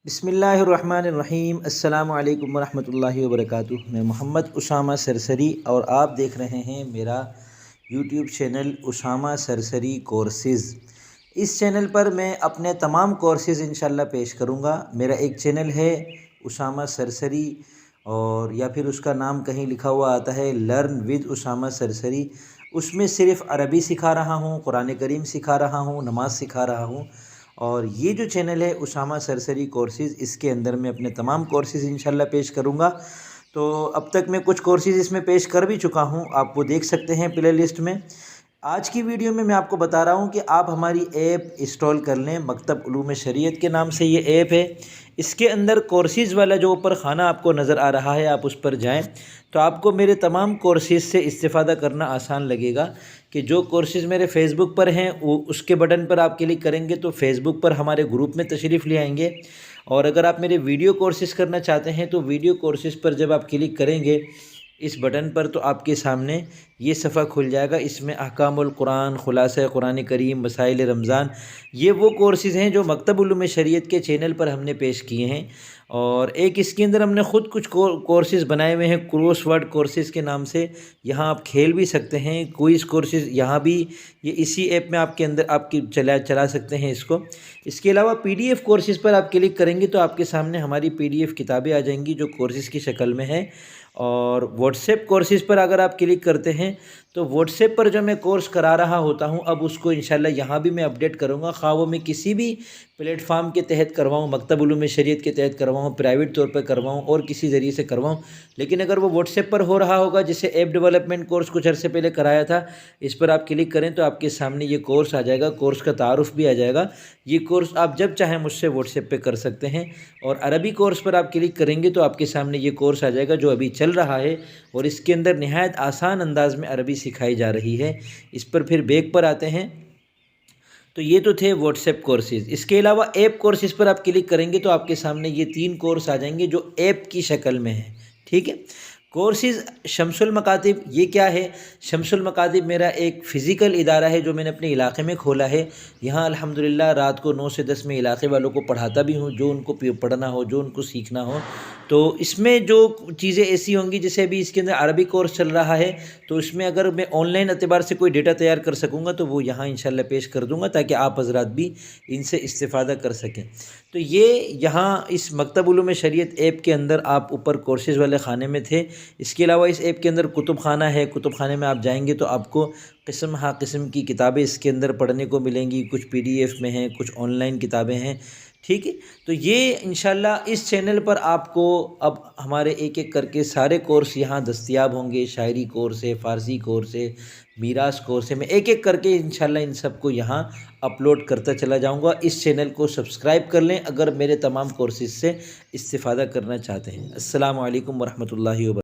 بسم اللہ الرحمن الرحیم۔ السلام علیکم ورحمۃ اللہ وبرکاتہ۔ میں محمد اسامہ سرسری اور آپ دیکھ رہے ہیں میرا یوٹیوب چینل اسامہ سرسری کورسز۔ اس چینل پر میں اپنے تمام کورسز انشاءاللہ پیش کروں گا۔ میرا ایک چینل ہے اسامہ سرسری، اور یا پھر اس کا نام کہیں لکھا ہوا آتا ہے لرن ود اسامہ سرسری۔ اس میں صرف عربی سکھا رہا ہوں، قرآن کریم سکھا رہا ہوں، نماز سکھا رہا ہوں۔ اور یہ جو چینل ہے اسامہ سرسری کورسز، اس کے اندر میں اپنے تمام کورسز انشاءاللہ پیش کروں گا۔ تو اب تک میں کچھ کورسز اس میں پیش کر بھی چکا ہوں، آپ وہ دیکھ سکتے ہیں پلے لسٹ میں۔ آج کی ویڈیو میں آپ کو بتا رہا ہوں کہ آپ ہماری ایپ انسٹال کر لیں۔ مکتب علوم شریعت کے نام سے یہ ایپ ہے۔ اس کے اندر کورسز والا جو اوپر خانہ آپ کو نظر آ رہا ہے، آپ اس پر جائیں تو آپ کو میرے تمام کورسز سے استفادہ کرنا آسان لگے گا۔ کہ جو کورسز میرے فیس بک پر ہیں، وہ اس کے بٹن پر آپ کلک کریں گے تو فیس بک پر ہمارے گروپ میں تشریف لے آئیں گے۔ اور اگر آپ میرے ویڈیو کورسز کرنا چاہتے ہیں تو ویڈیو کورسز پر جب آپ کلک کریں گے اس بٹن پر، تو آپ کے سامنے یہ صفحہ کھل جائے گا۔ اس میں احکام القرآن، خلاصہ قرآن کریم، مسائل رمضان، یہ وہ کورسز ہیں جو مکتب علوم شریعت کے چینل پر ہم نے پیش کیے ہیں۔ اور ایک اس کے اندر ہم نے خود کچھ کورسز بنائے ہوئے ہیں کروس ورڈ کورسز کے نام سے۔ یہاں آپ کھیل بھی سکتے ہیں، کوئز کورسز یہاں بھی یہ اسی ایپ میں آپ کے اندر آپ کی چلا سکتے ہیں اس کو۔ اس کے علاوہ پی ڈی ایف کورسز پر آپ کلک کریں گے تو آپ کے سامنے ہماری پی ڈی ایف کتابیں آ جائیں گی جو کورسز کی شکل میں ہے۔ اور واٹس ایپ کورسز پر اگر آپ کلک کرتے ہیں تو واٹس ایپ پر جو میں کورس کرا رہا ہوتا ہوں، اب اس کو انشاءاللہ یہاں بھی میں اپڈیٹ کروں گا، خواہ وہ میں کسی بھی پلیٹ فارم کے تحت کرواؤں، مکتب علوم شریعت کے تحت کرواؤں، پرائیویٹ طور پر کرواؤں، اور کسی ذریعے سے کرواؤں۔ لیکن اگر وہ واٹس ایپ پر ہو رہا ہوگا، جسے ایپ ڈیولپمنٹ کورس کچھ عرصے پہلے کرایا تھا، اس پر آپ کلک کریں تو آپ کے سامنے یہ کورس آ جائے گا، کورس کا تعارف بھی آ جائے گا۔ یہ کورس آپ جب چاہیں مجھ سے واٹس ایپ پہ کر سکتے ہیں۔ اور عربی کورس پر آپ کلک کریں گے تو آپ کے سامنے یہ کورس آ جائے گا جو ابھی چل رہا ہے، اور اس کے اندر نہایت آسان انداز میں عربی سکھائی جا رہی ہے۔ اس پر پھر بیک پر آتے ہیں تو یہ تو تھے واٹس ایپ کورسز۔ اس کے علاوہ ایپ کورسز پر آپ کلک کریں گے تو آپ کے سامنے یہ 3 کورس آ جائیں گے جو ایپ کی شکل میں ہیں، ٹھیک ہے۔ کورسز شمس المکاتب، یہ کیا ہے؟ شمس المکاتب میرا ایک فزیکل ادارہ ہے جو میں نے اپنے علاقے میں کھولا ہے۔ یہاں الحمدللہ رات کو 9 سے 10 میں علاقے والوں کو پڑھاتا بھی ہوں، جو ان کو پڑھنا ہو، جو ان کو سیکھنا ہو۔ تو اس میں جو چیزیں ایسی ہوں گی، جیسے ابھی اس کے اندر عربی کورس چل رہا ہے، تو اس میں اگر میں آن لائن اعتبار سے کوئی ڈیٹا تیار کر سکوں گا تو وہ یہاں انشاءاللہ پیش کر دوں گا، تاکہ آپ حضرات بھی ان سے استفادہ کر سکیں۔ تو یہ یہاں اس مکتب علوم شریعت ایپ کے اندر آپ اوپر کورسز والے خانے میں تھے۔ اس کے علاوہ اس ایپ کے اندر کتب خانہ ہے، کتب خانے میں آپ جائیں گے تو آپ کو قسم ہا قسم کی کتابیں اس کے اندر پڑھنے کو ملیں گی، کچھ پی ڈی ایف میں ہیں، کچھ آن لائن کتابیں ہیں، ٹھیک ہے۔ تو یہ انشاءاللہ اس چینل پر آپ کو اب ہمارے ایک ایک کر کے سارے کورس یہاں دستیاب ہوں گے۔ شاعری کورس ہے، فارسی کورس ہے، میراث کورس ہے، میں ایک ایک کر کے انشاءاللہ ان سب کو یہاں اپلوڈ کرتا چلا جاؤں گا۔ اس چینل کو سبسکرائب کر لیں اگر میرے تمام کورسز سے استفادہ کرنا چاہتے ہیں۔ السلام علیکم ورحمۃ اللہ وبرکاتہ۔